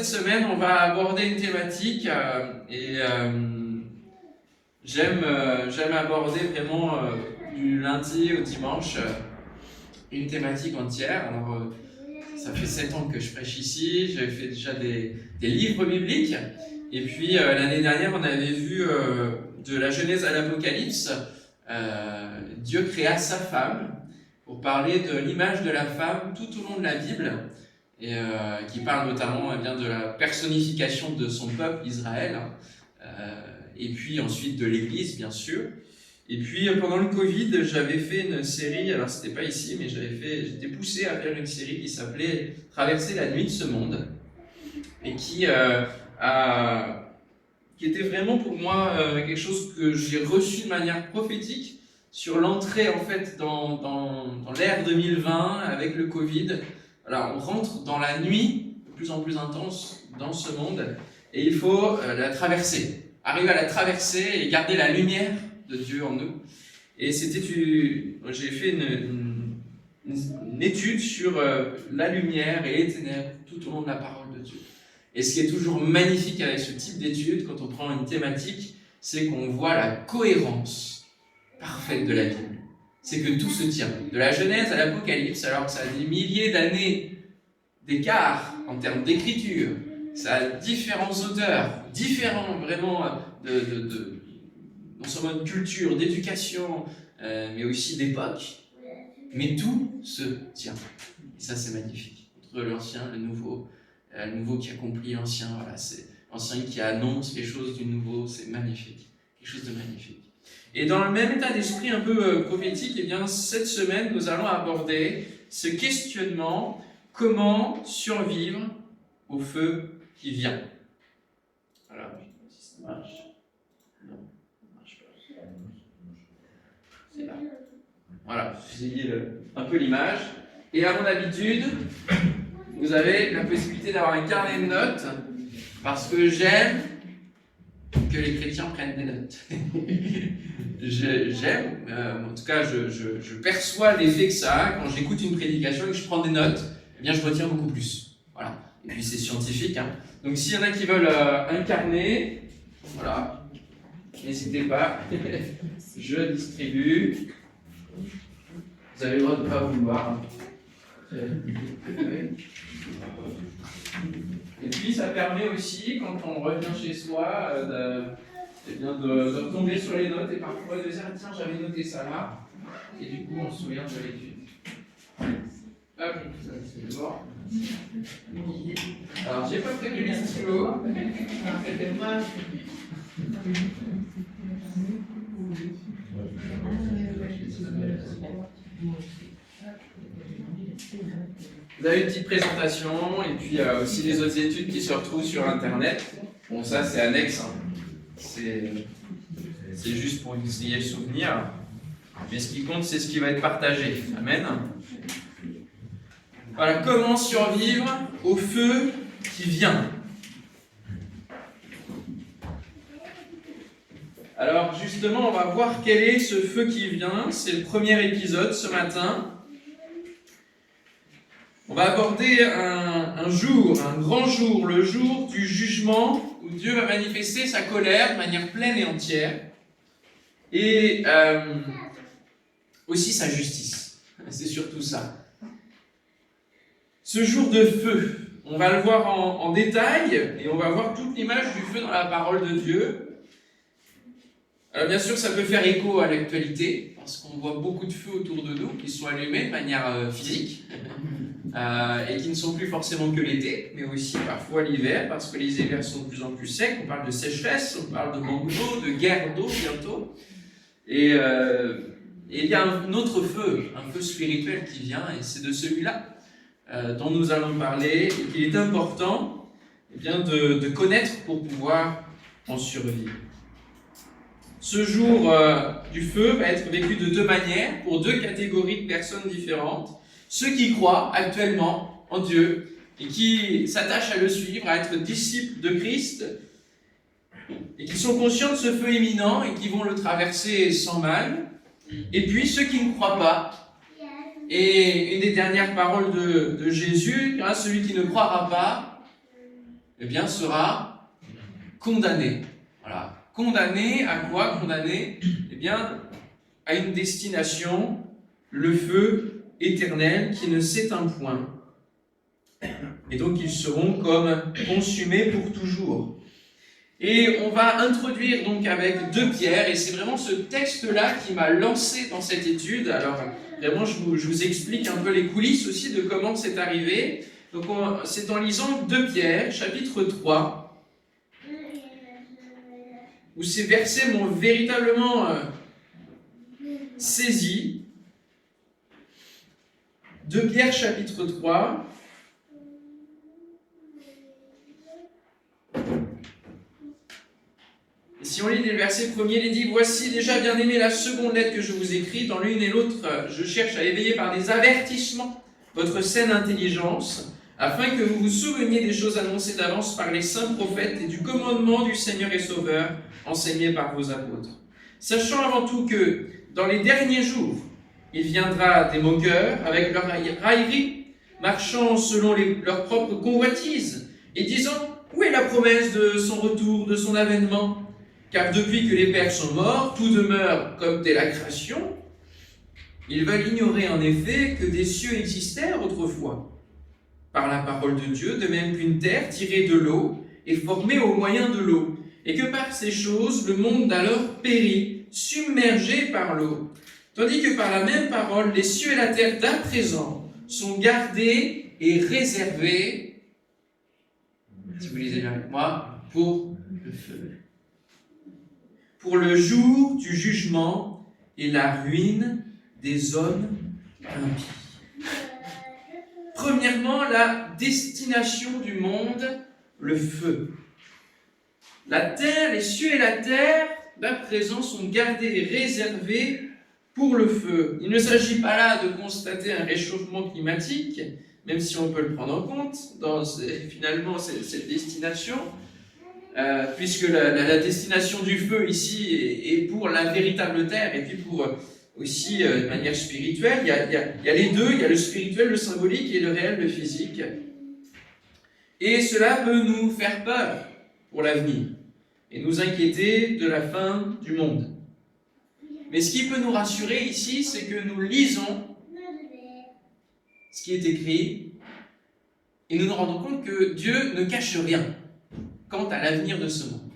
cette semaine, on va aborder une thématique j'aime aborder vraiment du lundi au dimanche une thématique entière. Alors, ça fait 7 ans que je prêche ici, j'avais fait déjà des livres bibliques. Et puis l'année dernière, on avait vu de la Genèse à l'Apocalypse, Dieu créa sa femme, pour parler de l'image de la femme tout au long de la Bible, et qui parle notamment de la personnification de son peuple Israël, et puis ensuite de l'Église, bien sûr. Et puis pendant le Covid, j'avais fait une série, alors c'était pas ici, mais j'étais poussé à faire une série qui s'appelait « Traverser la nuit de ce monde », et qui était vraiment pour moi quelque chose que j'ai reçu de manière prophétique, sur l'entrée en fait dans l'ère 2020 avec le Covid. Alors on rentre dans la nuit de plus en plus intense dans ce monde et il faut la traverser, arriver à la traverser et garder la lumière de Dieu en nous. Et j'ai fait une étude sur la lumière et les ténèbres tout au long de la parole de Dieu. Et ce qui est toujours magnifique avec ce type d'étude, quand on prend une thématique, c'est qu'on voit la cohérence parfaite de la Bible. C'est que tout se tient. De la Genèse à l'Apocalypse, alors que ça a des milliers d'années d'écart en termes d'écriture, ça a différents auteurs, différents vraiment non seulement de culture, d'éducation, mais aussi d'époque. Mais tout se tient. Et ça, c'est magnifique. Entre l'ancien, le nouveau qui accomplit l'ancien, voilà, c'est l'ancien qui annonce les choses du nouveau, c'est magnifique. Quelque chose de magnifique. Et dans le même état d'esprit un peu prophétique, eh bien, cette semaine, nous allons aborder ce questionnement: comment survivre au feu qui vient. Alors, je ne sais pas si ça marche. Non, ça ne marche pas. C'est là. Voilà, vous ayez un peu l'image. Et à mon habitude, vous avez la possibilité d'avoir un carnet de notes, parce que j'aime que les chrétiens prennent des notes. En tout cas, je perçois l'effet que ça a quand j'écoute une prédication et que je prends des notes, eh bien je retiens beaucoup plus. Voilà. Et puis c'est scientifique, hein. Donc s'il y en a qui veulent un carnet, voilà, n'hésitez pas, je distribue. Vous avez le droit de ne pas vouloir. Et puis ça permet aussi, quand on revient chez soi, de retomber sur les notes et parfois de dire tiens, j'avais noté ça là, et du coup on se souvient de l'étude. Hop, ça c'est bon. Alors j'ai pas prévu les stylos. Vous avez une petite présentation et puis aussi les autres études qui se retrouvent sur internet. Bon, ça c'est annexe, hein. C'est juste pour essayer le souvenir. Mais ce qui compte, c'est ce qui va être partagé. Amen. Voilà, comment survivre au feu qui vient. Alors justement, on va voir quel est ce feu qui vient. C'est le premier épisode ce matin. On va aborder un jour, un grand jour, le jour du jugement, où Dieu va manifester sa colère de manière pleine et entière, et aussi sa justice. C'est surtout ça. Ce jour de feu, on va le voir en détail, et on va voir toute l'image du feu dans la parole de Dieu. Alors bien sûr, ça peut faire écho à l'actualité, parce qu'on voit beaucoup de feux autour de nous qui sont allumés de manière physique, et qui ne sont plus forcément que l'été, mais aussi parfois l'hiver, parce que les hivers sont de plus en plus secs. On parle de sécheresse, on parle de manque d'eau, de guerre d'eau bientôt. Et il y a un autre feu, un feu spirituel qui vient, et c'est de celui-là dont nous allons parler, et qu'il est important de connaître pour pouvoir en survivre. Ce jour du feu va être vécu de deux manières, pour deux catégories de personnes différentes. Ceux qui croient actuellement en Dieu et qui s'attachent à le suivre, à être disciples de Christ, et qui sont conscients de ce feu imminent et qui vont le traverser sans mal. Et puis ceux qui ne croient pas. Et une des dernières paroles de Jésus, celui qui ne croira pas eh bien, sera condamné. Voilà. Condamné à quoi? Condamné, eh bien, à une destination, le feu éternel qui ne s'éteint point. Et donc, ils seront comme consumés pour toujours. Et on va introduire donc avec 2 Pierre, et c'est vraiment ce texte-là qui m'a lancé dans cette étude. Alors, vraiment, je vous explique un peu les coulisses aussi de comment c'est arrivé. Donc, c'est en lisant 2 Pierre, chapitre 3, où ces versets m'ont véritablement saisi. 2 Pierre, chapitre 3. Et si on lit les versets premiers, il dit « Voici déjà, bien-aimés, la seconde lettre que je vous écris. Dans l'une et l'autre, je cherche à éveiller par des avertissements votre saine intelligence, afin que vous vous souveniez des choses annoncées d'avance par les saints prophètes et du commandement du Seigneur et Sauveur, enseigné par vos apôtres. Sachant avant tout que, dans les derniers jours, il viendra des moqueurs avec leur raillerie, marchant selon leurs propres convoitises, et disant « Où est la promesse de son retour, de son avènement ? Car depuis que les pères sont morts, tout demeure comme dès la création. Ils veulent ignorer en effet que des cieux existèrent autrefois, par la parole de Dieu, de même qu'une terre tirée de l'eau est formée au moyen de l'eau, et que par ces choses, le monde d'alors périt, submergé par l'eau. Tandis que par la même parole, les cieux et la terre d'à présent sont gardés et réservés, si vous lisez bien avec moi, pour le feu. Pour le jour du jugement et la ruine des hommes impies. Premièrement, la destination du monde, le feu. La terre, les cieux et la terre, d'à présent, sont gardés et réservés pour le feu. Il ne s'agit pas là de constater un réchauffement climatique, même si on peut le prendre en compte dans finalement cette destination, puisque la destination du feu ici est pour la véritable terre, et puis pour aussi de manière spirituelle. Il y a les deux, il y a le spirituel, le symbolique, et le réel, le physique. Et cela peut nous faire peur pour l'avenir, et nous inquiéter de la fin du monde. Mais ce qui peut nous rassurer ici, c'est que nous lisons ce qui est écrit, et nous nous rendons compte que Dieu ne cache rien quant à l'avenir de ce monde.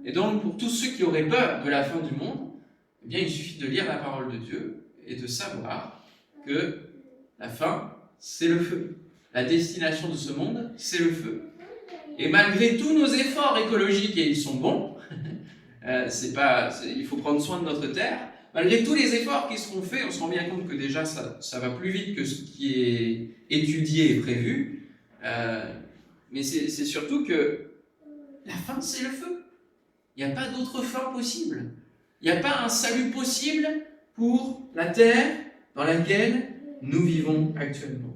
Et donc, pour tous ceux qui auraient peur de la fin du monde, eh bien, il suffit de lire la parole de Dieu et de savoir que la fin, c'est le feu. La destination de ce monde, c'est le feu. Et malgré tous nos efforts écologiques, et ils sont bons, il faut prendre soin de notre terre, malgré tous les efforts qui seront faits, on se rend bien compte que déjà ça va plus vite que ce qui est étudié et prévu, mais c'est surtout que la fin, c'est le feu. Il n'y a pas d'autre fin possible. Il n'y a pas un salut possible pour la terre dans laquelle nous vivons actuellement.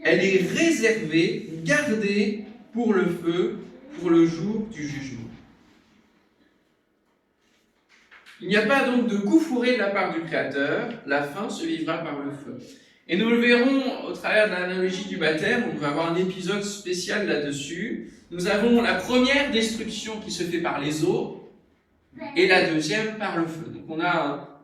Elle est réservée, gardée pour le feu, pour le jour du jugement. Il n'y a pas donc de coup fourré de la part du Créateur, la fin se vivra par le feu. Et nous le verrons au travers de l'analogie du baptême, on va avoir un épisode spécial là-dessus. Nous avons la première destruction qui se fait par les eaux, et la deuxième par le feu. Donc on a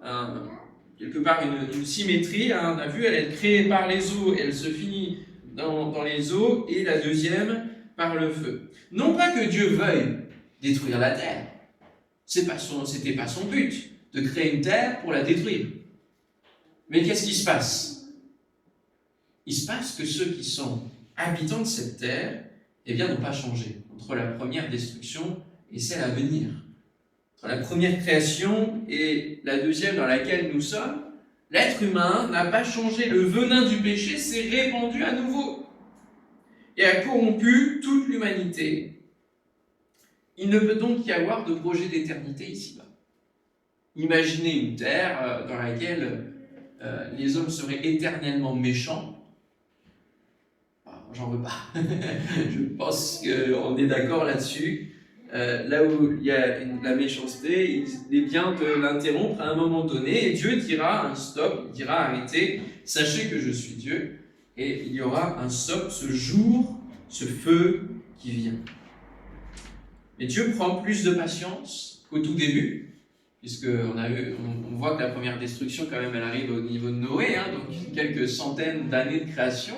quelque part une symétrie, hein. On a vu, elle est créée par les eaux, et elle se finit dans les eaux, et la deuxième par le feu. Non pas que Dieu veuille détruire la terre, c'était pas son but de créer une terre pour la détruire. Mais qu'est-ce qui se passe? Il se passe que ceux qui sont habitants de cette terre, eh bien, n'ont pas changé entre la première destruction et celle à venir. Entre la première création et la deuxième dans laquelle nous sommes, l'être humain n'a pas changé. Le venin du péché s'est répandu à nouveau et a corrompu toute l'humanité. Il ne peut donc y avoir de projet d'éternité ici-bas. Imaginez une terre dans laquelle les hommes seraient éternellement méchants. J'en veux pas. Je pense qu'on est d'accord là-dessus. Là où il y a la méchanceté, il est bien de l'interrompre à un moment donné, et Dieu dira un stop, il dira arrêtez, sachez que je suis Dieu, et il y aura un stop, ce jour, ce feu qui vient. Mais Dieu prend plus de patience qu'au tout début, puisqu'on voit que la première destruction, quand même, elle arrive au niveau de Noé, hein, donc quelques centaines d'années de création.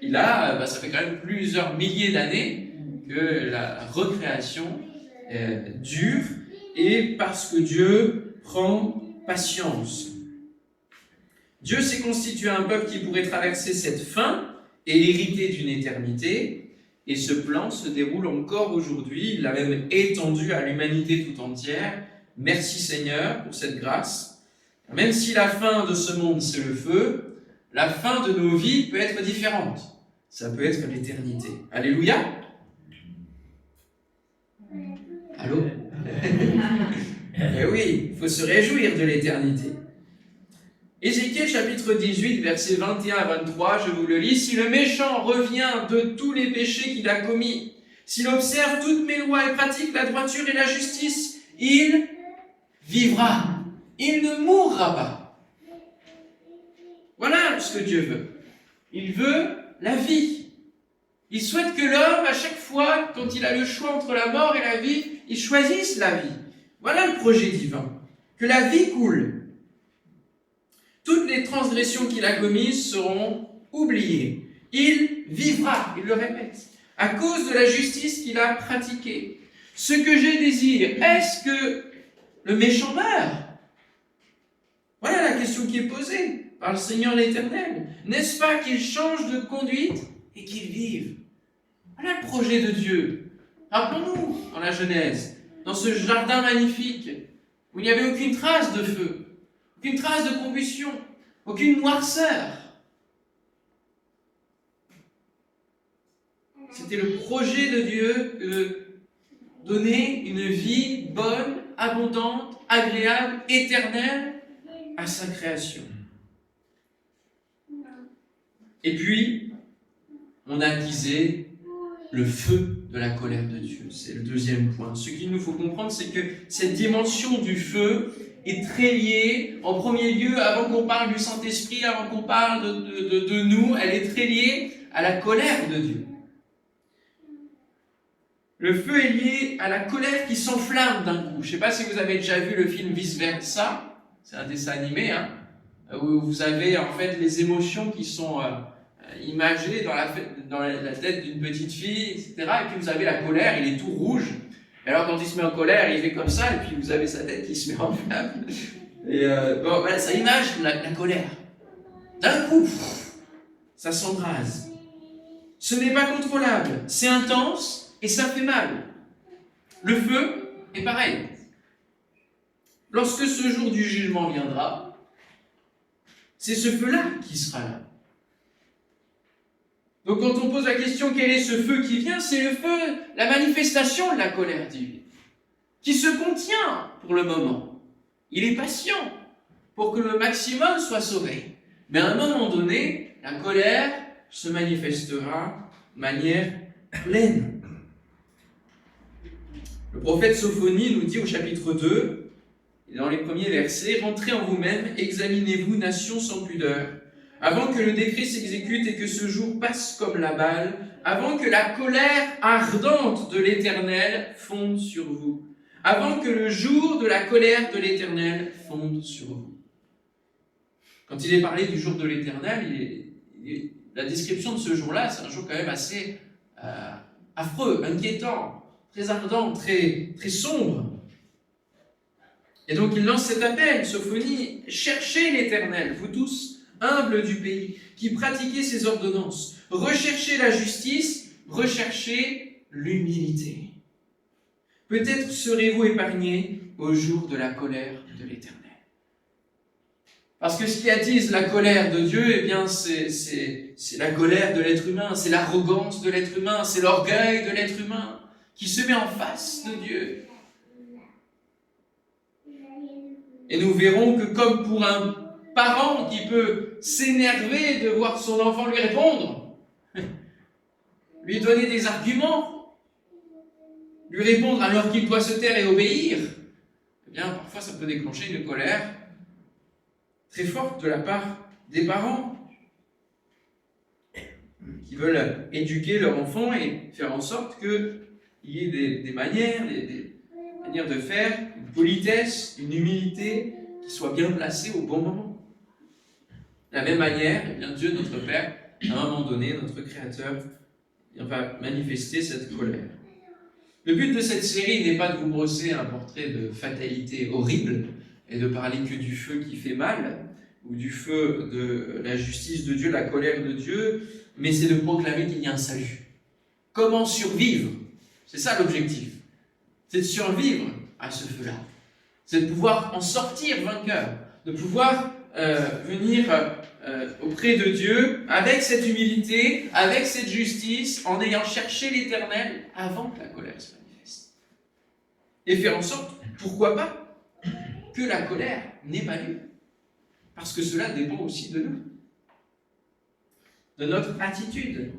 Et là, ça fait quand même plusieurs milliers d'années que la recréation dure, et parce que Dieu prend patience. Dieu s'est constitué un peuple qui pourrait traverser cette fin et hériter d'une éternité, et ce plan se déroule encore aujourd'hui. Il l'a même étendu à l'humanité tout entière. Merci Seigneur pour cette grâce. Même si la fin de ce monde c'est le feu, la fin de nos vies peut être différente. Ça peut être l'éternité. Alléluia. Allô? Eh oui, il faut se réjouir de l'éternité. Ézéchiel chapitre 18, versets 21 à 23, je vous le lis. « Si le méchant revient de tous les péchés qu'il a commis, s'il observe toutes mes lois et pratique la droiture et la justice, il vivra. Il ne mourra pas. » Voilà ce que Dieu veut. Il veut la vie. Il souhaite que l'homme, à chaque fois, quand il a le choix entre la mort et la vie, il choisisse la vie. Voilà le projet divin. Que la vie coule. Toutes les transgressions qu'il a commises seront oubliées. Il vivra, il le répète, à cause de la justice qu'il a pratiquée. Ce que j'ai désiré, est-ce que le méchant meurt? Voilà la question qui est posée par le Seigneur l'Éternel. N'est-ce pas qu'il change de conduite et qu'il vive? Voilà le projet de Dieu. Rappelons-nous, dans la Genèse, dans ce jardin magnifique, où il n'y avait aucune trace de feu, aucune trace de combustion, aucune noirceur. C'était le projet de Dieu de donner une vie bonne, abondante, agréable, éternelle à sa création. Et puis, on a attisé le feu de la colère de Dieu. C'est le deuxième point. Ce qu'il nous faut comprendre, c'est que cette dimension du feu est très liée, en premier lieu, avant qu'on parle du Saint-Esprit, avant qu'on parle de nous, elle est très liée à la colère de Dieu. Le feu est lié à la colère qui s'enflamme d'un coup. Je ne sais pas si vous avez déjà vu le film Vice Versa, c'est un dessin animé, hein, où vous avez en fait les émotions qui sont imagées dans la tête d'une petite fille, etc. Et puis vous avez la colère, il est tout rouge. Et alors quand il se met en colère, il fait comme ça, et puis vous avez sa tête qui se met en flamme. Et bon, voilà, ça image la colère. D'un coup, ça s'embrase. Ce n'est pas contrôlable, c'est intense et ça fait mal. Le feu est pareil. Lorsque ce jour du jugement viendra, c'est ce feu-là qui sera là. Donc quand on pose la question quel est ce feu qui vient, c'est le feu, la manifestation de la colère divine, qui se contient pour le moment. Il est patient pour que le maximum soit sauvé. Mais à un moment donné, la colère se manifestera de manière pleine. Le prophète Sophonie nous dit au chapitre 2, dans les premiers versets, « Rentrez en vous-même, examinez-vous, nation sans pudeur. Avant que le décret s'exécute et que ce jour passe comme la balle, avant que la colère ardente de l'Éternel fonde sur vous, avant que le jour de la colère de l'Éternel fonde sur vous. » Quand il est parlé du jour de l'Éternel, la description de ce jour-là, c'est un jour quand même assez affreux, inquiétant, très ardent, très, très sombre. Et donc il lance cet appel, Sophonie, « Cherchez l'Éternel, vous tous, humbles du pays, qui pratiquez ses ordonnances. Recherchez la justice, recherchez l'humilité. Peut-être serez-vous épargnés au jour de la colère de l'Éternel. » Parce que ce qui attise la colère de Dieu, eh bien, c'est la colère de l'être humain, c'est l'arrogance de l'être humain, c'est l'orgueil de l'être humain qui se met en face de Dieu. Et nous verrons que comme pour un parent qui peut s'énerver de voir son enfant lui répondre, lui donner des arguments, lui répondre alors qu'il doit se taire et obéir, eh bien, parfois ça peut déclencher une colère très forte de la part des parents. qui veulent éduquer leurs enfants et faire en sorte qu'il y ait des manières, des manières de faire, une politesse, une humilité qui soient bien placées au bon moment. De la même manière, eh bien, Dieu, notre Père, à un moment donné, notre Créateur, va manifester cette colère. Le but de cette série n'est pas de vous brosser un portrait de fatalité horrible et de parler que du feu qui fait mal, ou du feu de la justice de Dieu, la colère de Dieu, mais c'est de proclamer qu'il y a un salut. Comment survivre? C'est ça l'objectif. C'est de survivre à ce feu-là. C'est de pouvoir en sortir vainqueur, de pouvoir venir auprès de Dieu avec cette humilité, avec cette justice, en ayant cherché l'Éternel avant que la colère se manifeste. Et faire en sorte, pourquoi pas, que la colère n'ait pas lieu. Parce que cela dépend aussi de nous, de notre attitude.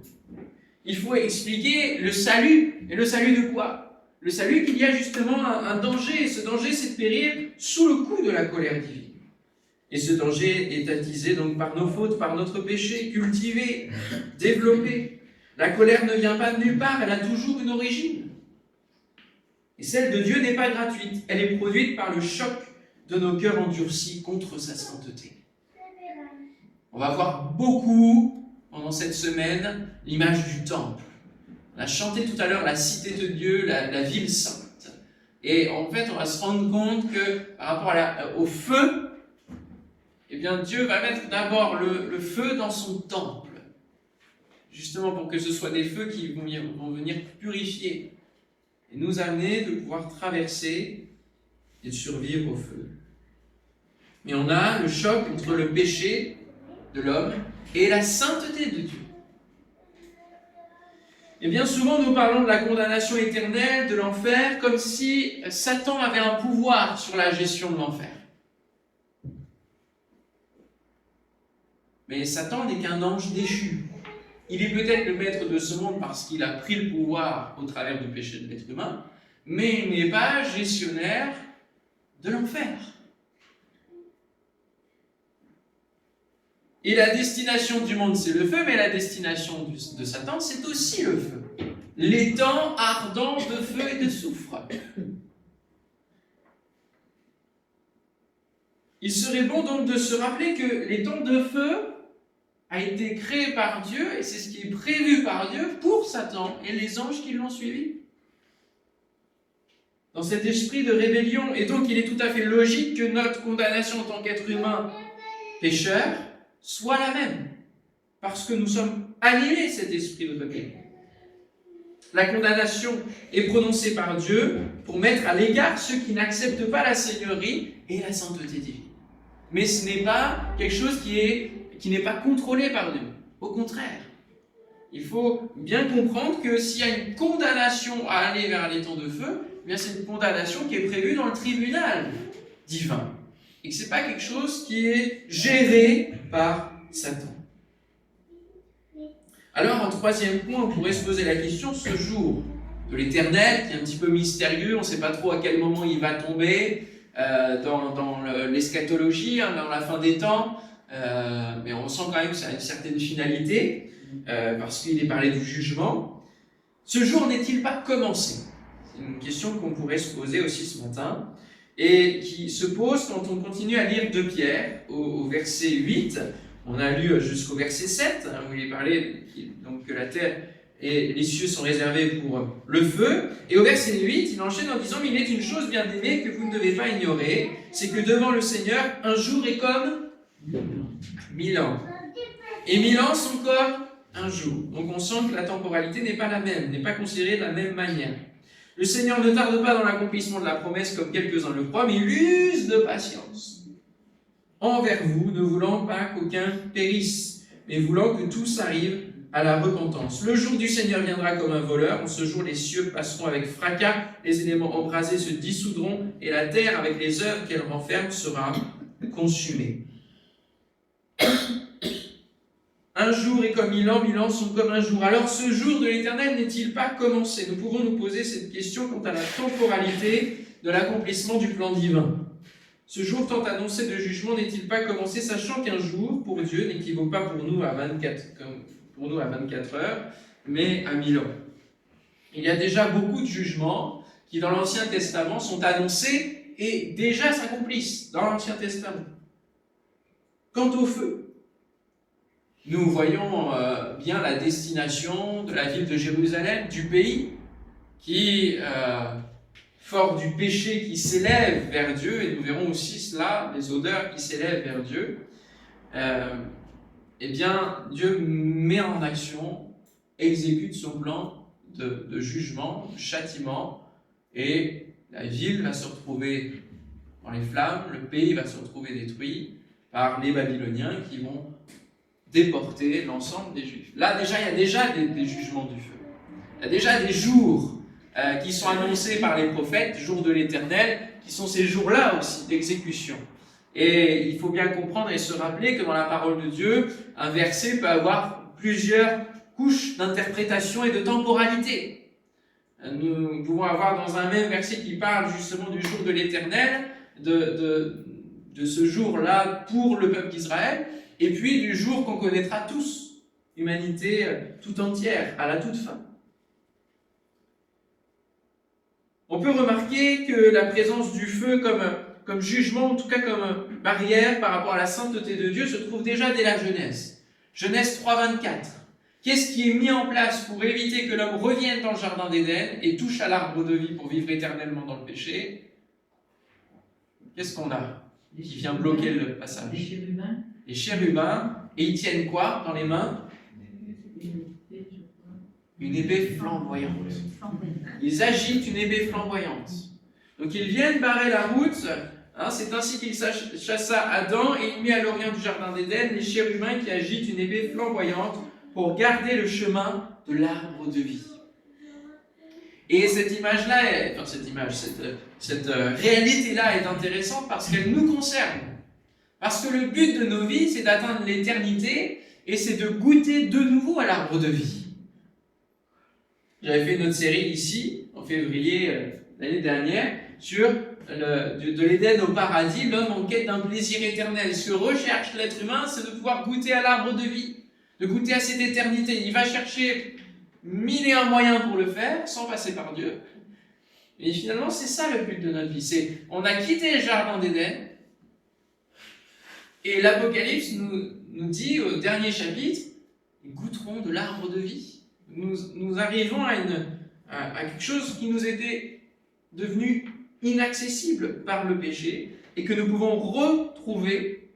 Il faut expliquer le salut. Et le salut de quoi? Le salut qu'il y a justement un danger. Et ce danger, c'est de périr sous le coup de la colère divine. Et ce danger est attisé donc par nos fautes, par notre péché, cultivé, développé. La colère ne vient pas de nulle part, elle a toujours une origine. Et celle de Dieu n'est pas gratuite. Elle est produite par le choc de nos cœurs endurcis contre sa sainteté. On va voir beaucoup, pendant cette semaine, l'image du temple. On a chanté tout à l'heure la cité de Dieu, la ville sainte. Et en fait, on va se rendre compte que par rapport au feu, eh bien, Dieu va mettre d'abord le feu dans son temple, justement pour que ce soit des feux qui vont venir purifier et nous amener de pouvoir traverser et de survivre au feu. Mais on a le choc entre le péché de l'homme et la sainteté de Dieu. Et bien souvent, nous parlons de la condamnation éternelle, de l'enfer, comme si Satan avait un pouvoir sur la gestion de l'enfer. Mais Satan n'est qu'un ange déchu. Il est peut-être le maître de ce monde parce qu'il a pris le pouvoir au travers du péché de l'être humain, mais il n'est pas gestionnaire de l'enfer. Et la destination du monde, c'est le feu, mais la destination de Satan, c'est aussi le feu. L'étang ardent de feu et de soufre. Il serait bon donc de se rappeler que l'étang de feu a été créé par Dieu, et c'est ce qui est prévu par Dieu pour Satan et les anges qui l'ont suivi. Dans cet esprit de rébellion, et donc il est tout à fait logique que notre condamnation en tant qu'être humain pécheur soit la même, parce que nous sommes animés cet esprit de rébellion. La condamnation est prononcée par Dieu pour mettre à l'écart ceux qui n'acceptent pas la seigneurie et la sainteté divine. Mais ce n'est pas quelque chose qui n'est pas contrôlé par Dieu. Au contraire, il faut bien comprendre que s'il y a une condamnation à aller vers l'étang de feu, eh bien c'est une condamnation qui est prévue dans le tribunal divin. Et que ce n'est pas quelque chose qui est géré par Satan. Alors, en troisième point, on pourrait se poser la question, ce jour de l'Éternel, qui est un petit peu mystérieux, on ne sait pas trop à quel moment il va tomber dans l'eschatologie, dans la fin des temps, mais on sent quand même que ça a une certaine finalité, parce qu'il est parlé du jugement. Ce jour n'est-il pas commencé? C'est une question qu'on pourrait se poser aussi ce matin, et qui se pose quand on continue à lire 2 Pierre, au verset 8. On a lu jusqu'au verset 7, où il est parlé donc, que la terre et les cieux sont réservés pour le feu. Et au verset 8, il enchaîne en disant « Mais il est une chose bien aimée que vous ne devez pas ignorer, c'est que devant le Seigneur, un jour est comme 1000 ans. Et 1000 ans sont comme un jour. » Donc on sent que la temporalité n'est pas la même, n'est pas considérée de la même manière. Le Seigneur ne tarde pas dans l'accomplissement de la promesse comme quelques-uns le croient, mais il use de patience envers vous, ne voulant pas qu'aucun périsse, mais voulant que tous arrivent à la repentance. Le jour du Seigneur viendra comme un voleur. En ce jour, les cieux passeront avec fracas, les éléments embrasés se dissoudront, et la terre, avec les œuvres qu'elle renferme, sera consumée. Un jour est comme 1000 ans sont comme un jour. Alors ce jour de l'Éternel n'est-il pas commencé? Nous pouvons nous poser cette question quant à la temporalité de l'accomplissement du plan divin. Ce jour tant annoncé de jugement n'est-il pas commencé, sachant qu'un jour, pour Dieu, n'équivaut pas pour nous à 24, comme pour nous à 24 heures, mais à 1000 ans. Il y a déjà beaucoup de jugements qui, dans l'Ancien Testament, sont annoncés et déjà s'accomplissent dans l'Ancien Testament. Quant au feu, nous voyons bien la destination de la ville de Jérusalem, du pays, qui, fort du péché qui s'élève vers Dieu, et nous verrons aussi cela, les odeurs qui s'élèvent vers Dieu, eh bien, Dieu met en action, exécute son plan de jugement, de châtiment, et la ville va se retrouver dans les flammes, le pays va se retrouver détruit par les Babyloniens qui vont déporter l'ensemble des Juifs. Là, déjà, il y a déjà des jugements du feu. Il y a déjà des jours qui sont annoncés par les prophètes, jours de l'Éternel, qui sont ces jours-là aussi d'exécution. Et il faut bien comprendre et se rappeler que dans la parole de Dieu, un verset peut avoir plusieurs couches d'interprétation et de temporalité. Nous pouvons avoir dans un même verset qui parle justement du jour de l'Éternel, de ce jour-là pour le peuple d'Israël, et puis du jour qu'on connaîtra tous, humanité tout entière, à la toute fin. On peut remarquer que la présence du feu comme jugement, en tout cas comme barrière par rapport à la sainteté de Dieu, se trouve déjà dès la Genèse. Genèse 3,24. Qu'est-ce qui est mis en place pour éviter que l'homme revienne dans le jardin d'Éden et touche à l'arbre de vie pour vivre éternellement dans le péché? Qu'est-ce qu'on a qui vient bloquer le passage? Les chérubins. Les chérubins. Et ils tiennent quoi dans les mains? Une épée flamboyante. Ils agitent une épée flamboyante. Donc ils viennent barrer la route. C'est ainsi qu'il chassa Adam et il mit à l'orient du jardin d'Éden les chérubins qui agitent une épée flamboyante pour garder le chemin de l'arbre de vie. Et cette image-là, cette réalité-là est intéressante parce qu'elle nous concerne. Parce que le but de nos vies, c'est d'atteindre l'éternité et c'est de goûter de nouveau à l'arbre de vie. J'avais fait une autre série ici, en février l'année dernière, sur de l'Éden au paradis, l'homme en quête d'un plaisir éternel. Ce que recherche l'être humain, c'est de pouvoir goûter à l'arbre de vie, de goûter à cette éternité. Il va chercher 1001 moyens pour le faire, sans passer par Dieu. Et finalement, c'est ça le but de notre vie. On a quitté le jardin d'Éden, et l'Apocalypse nous dit au dernier chapitre, ils goûteront de l'arbre de vie. Nous arrivons à quelque chose qui nous était devenu inaccessible par le péché et que nous pouvons retrouver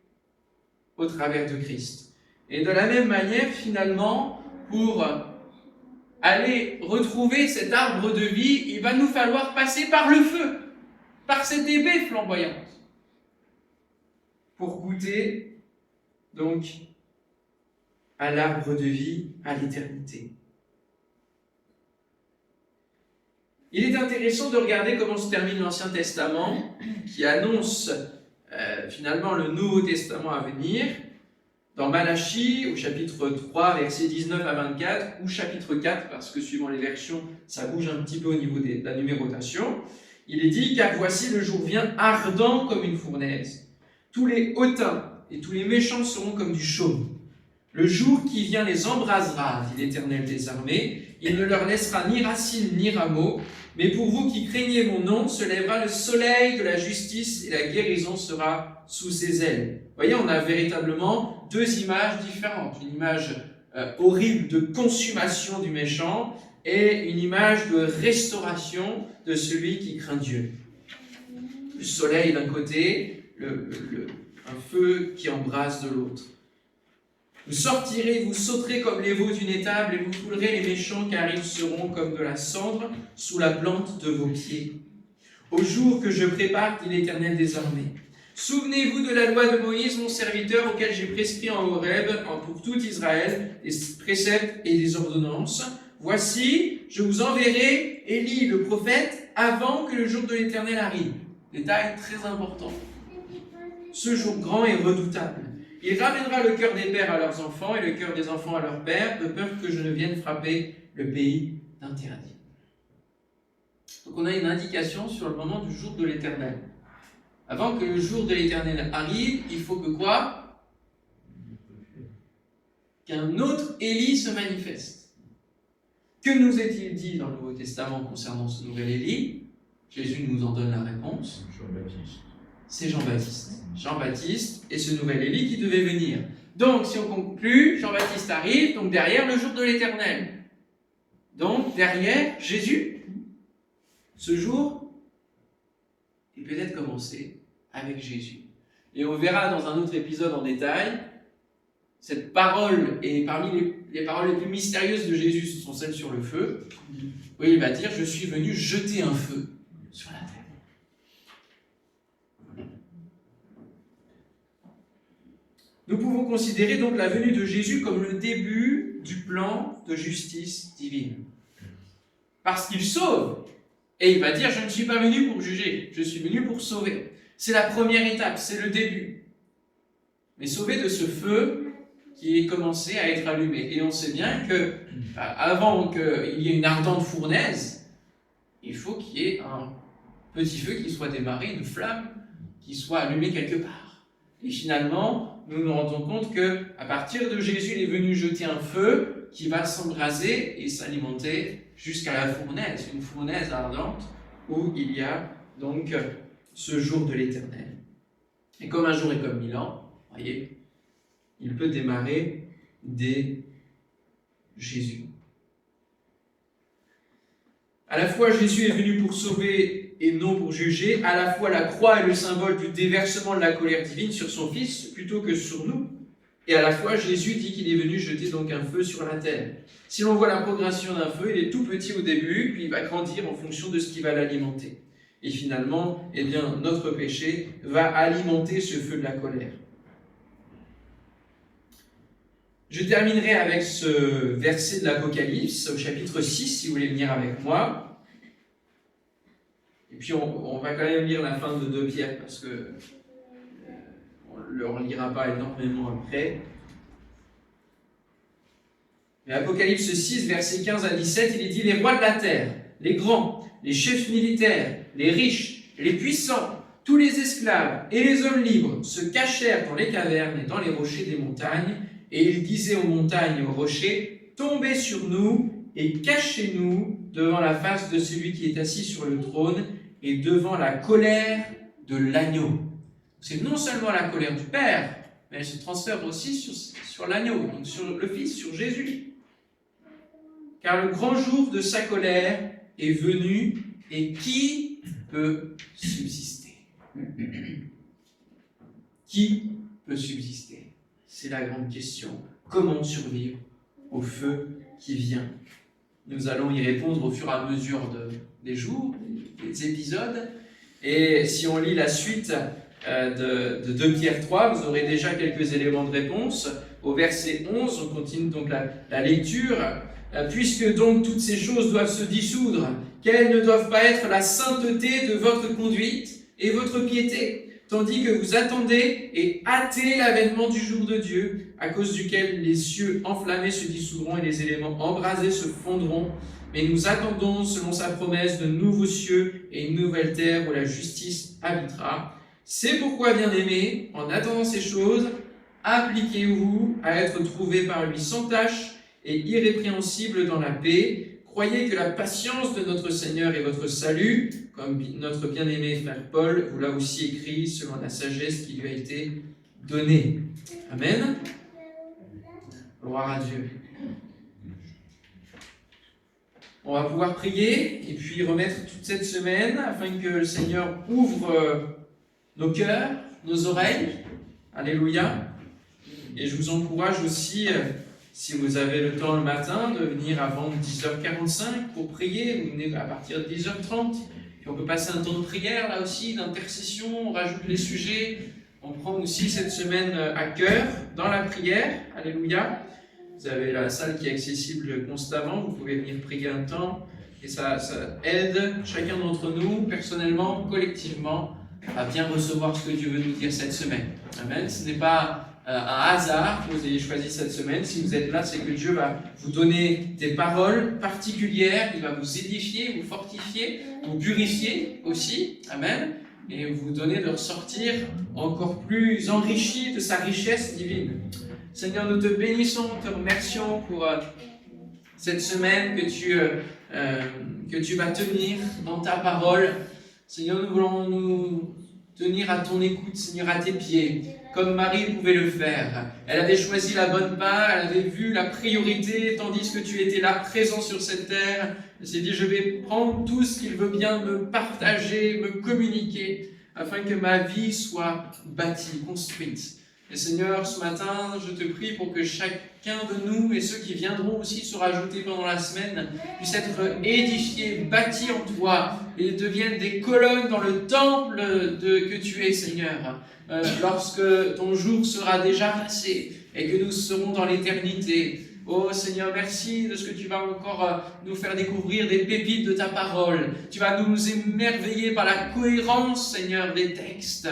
au travers de Christ. Et de la même manière, finalement, pour aller retrouver cet arbre de vie, il va nous falloir passer par le feu, par cette épée flamboyante, pour goûter donc à l'arbre de vie, à l'éternité. Il est intéressant de regarder comment se termine l'Ancien Testament, qui annonce finalement le Nouveau Testament à venir, dans Malachie, au chapitre 3, versets 19 à 24, ou chapitre 4, parce que suivant les versions, ça bouge un petit peu au niveau de la numérotation. Il est dit « Car voici le jour vient ardent comme une fournaise. Tous les hautains et tous les méchants seront comme du chaume. Le jour qui vient les embrasera, dit l'Éternel des armées. Il ne leur laissera ni racine ni rameau. Mais pour vous qui craignez mon nom, se lèvera le soleil de la justice et la guérison sera sous ses ailes. » Vous voyez, on a véritablement deux images différentes. Une image horrible de consommation du méchant et une image de restauration de celui qui craint Dieu. Le soleil d'un côté, un feu qui embrase de l'autre. Vous sortirez, vous sauterez comme les veaux d'une étable et vous foulerez les méchants car ils seront comme de la cendre sous la plante de vos pieds. Au jour que je prépare, dit l'Éternel des armées. Souvenez-vous de la loi de Moïse, mon serviteur, auquel j'ai prescrit en Horeb pour tout Israël des préceptes et des ordonnances. Voici, je vous enverrai Élie le prophète avant que le jour de l'Éternel arrive. Détail très important. Ce jour grand et redoutable. Il ramènera le cœur des pères à leurs enfants et le cœur des enfants à leurs pères, de peur que je ne vienne frapper le pays d'interdit. Donc on a une indication sur le moment du jour de l'Éternel. Avant que le jour de l'Éternel arrive, il faut que quoi? qu'un autre Élie se manifeste. Que nous est-il dit dans le Nouveau Testament concernant ce nouvel Élie? Jésus nous en donne la réponse. Jean-Baptiste. C'est Jean-Baptiste. Jean-Baptiste et ce nouvel Élie qui devait venir. Donc, si on conclut, Jean-Baptiste arrive, donc derrière le jour de l'Éternel. Donc, derrière Jésus. Ce jour est peut-être commencé avec Jésus. Et on verra dans un autre épisode en détail, cette parole, et parmi les paroles les plus mystérieuses de Jésus, ce sont celles sur le feu, où il va dire « Je suis venu jeter un feu sur la terre ». Nous pouvons considérer donc la venue de Jésus comme le début du plan de justice divine. Parce qu'il sauve. Et il va dire, je ne suis pas venu pour juger, je suis venu pour sauver. C'est la première étape, c'est le début. Mais sauver de ce feu qui est commencé à être allumé. Et on sait bien que, avant qu'il y ait une ardente fournaise, il faut qu'il y ait un petit feu qui soit démarré, une flamme qui soit allumée quelque part. Et finalement, nous nous rendons compte qu'à partir de Jésus, il est venu jeter un feu qui va s'embraser et s'alimenter jusqu'à la fournaise, une fournaise ardente où il y a donc ce jour de l'Éternel. Et comme un jour est comme 1000 ans, voyez, il peut démarrer dès Jésus. À la fois, Jésus est venu pour sauver et non pour juger. À la fois, la croix est le symbole du déversement de la colère divine sur son Fils plutôt que sur nous. Et à la fois, Jésus dit qu'il est venu jeter donc un feu sur la terre. Si l'on voit la progression d'un feu, il est tout petit au début, puis il va grandir en fonction de ce qui va l'alimenter. Et finalement, eh bien, notre péché va alimenter ce feu de la colère. Je terminerai avec ce verset de l'Apocalypse, au chapitre 6, si vous voulez venir avec moi. Et puis on va quand même lire la fin de 2 Pierre, parce que on ne le relira pas énormément après. Mais Apocalypse 6, versets 15 à 17, il est dit « Les rois de la terre, les grands, les chefs militaires, les riches, les puissants, tous les esclaves et les hommes libres se cachèrent dans les cavernes et dans les rochers des montagnes, et ils disaient aux montagnes et aux rochers, tombez sur nous et cachez-nous devant la face de celui qui est assis sur le trône et devant la colère de l'agneau. » C'est non seulement la colère du Père, mais elle se transfère aussi sur l'agneau, donc sur le Fils, sur Jésus. Car le grand jour de sa colère est venu, et qui peut subsister? Qui peut subsister? C'est la grande question. Comment survivre au feu qui vient? Nous allons y répondre au fur et à mesure des jours, des épisodes. Et si on lit la suite de 2 Pierre 3, vous aurez déjà quelques éléments de réponse. Au verset 11, on continue donc la lecture. Puisque donc toutes ces choses doivent se dissoudre, qu'elles ne doivent pas être la sainteté de votre conduite et votre piété, tandis que vous attendez et hâtez l'avènement du jour de Dieu, à cause duquel les cieux enflammés se dissoudront et les éléments embrasés se fondront. Mais nous attendons, selon sa promesse, de nouveaux cieux et une nouvelle terre où la justice habitera. C'est pourquoi, bien-aimés, en attendant ces choses, appliquez-vous à être trouvés par lui sans tache et irrépréhensible dans la paix. Croyez que la patience de notre Seigneur est votre salut, comme notre bien-aimé frère Paul vous l'a aussi écrit selon la sagesse qui lui a été donnée. Amen. Gloire à Dieu. On va pouvoir prier et puis remettre toute cette semaine afin que le Seigneur ouvre nos cœurs, nos oreilles. Alléluia. Et je vous encourage aussi, si vous avez le temps le matin, de venir avant 10h45 pour prier. Vous venez à partir de 10h30. Puis on peut passer un temps de prière là aussi, d'intercession. On rajoute les sujets. On prend aussi cette semaine à cœur dans la prière. Alléluia. Vous avez la salle qui est accessible constamment. Vous pouvez venir prier un temps. Et ça aide chacun d'entre nous, personnellement, collectivement, à bien recevoir ce que Dieu veut nous dire cette semaine. Amen. Ce n'est pas un hasard que vous ayez choisi cette semaine. Si vous êtes là, c'est que Dieu va vous donner des paroles particulières, il va vous édifier, vous fortifier, vous purifier aussi. Amen. Et vous donner de ressortir encore plus enrichi de sa richesse divine. Seigneur, nous te bénissons, te remercions pour cette semaine que tu vas tenir dans ta parole. Seigneur, nous voulons nous tenir à ton écoute, Seigneur, à tes pieds, comme Marie pouvait le faire. Elle avait choisi la bonne part, elle avait vu la priorité, tandis que tu étais là, présent sur cette terre. Elle s'est dit, je vais prendre tout ce qu'il veut bien me partager, me communiquer, afin que ma vie soit bâtie, construite. Et Seigneur, ce matin, je te prie pour que chacun de nous et ceux qui viendront aussi se rajouter pendant la semaine puissent être édifiés, bâtis en toi et deviennent des colonnes dans le temple que tu es, Seigneur. Lorsque ton jour sera déjà passé et que nous serons dans l'éternité. Oh Seigneur, merci de ce que tu vas encore nous faire découvrir des pépites de ta parole. Tu vas nous émerveiller par la cohérence, Seigneur, des textes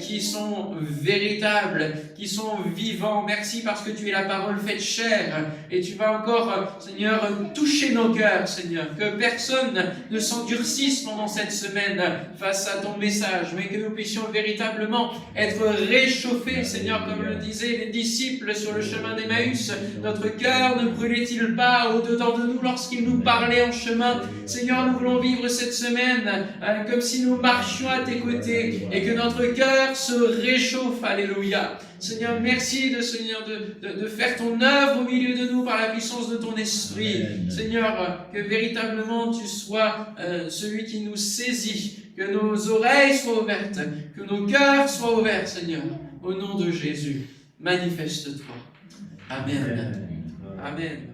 qui sont véritables, qui sont vivants. Merci parce que tu es la parole faite chair. Et tu vas encore, Seigneur, toucher nos cœurs, Seigneur. Que personne ne s'endurcisse pendant cette semaine face à ton message, mais que nous puissions véritablement être réchauffés, Seigneur, comme le disaient les disciples sur le chemin d'Emmaüs. Notre cœur ne brûlait-il pas au-dedans de nous lorsqu'il nous parlait en chemin? Seigneur, nous voulons vivre cette semaine comme si nous marchions à tes côtés et que notre cœur se réchauffe. Alléluia. Seigneur, merci de faire ton œuvre au milieu de nous par la puissance de ton esprit. Seigneur, que véritablement tu sois celui qui nous saisit, que nos oreilles soient ouvertes, que nos cœurs soient ouverts, Seigneur. Au nom de Jésus, manifeste-toi. Amen. Amen.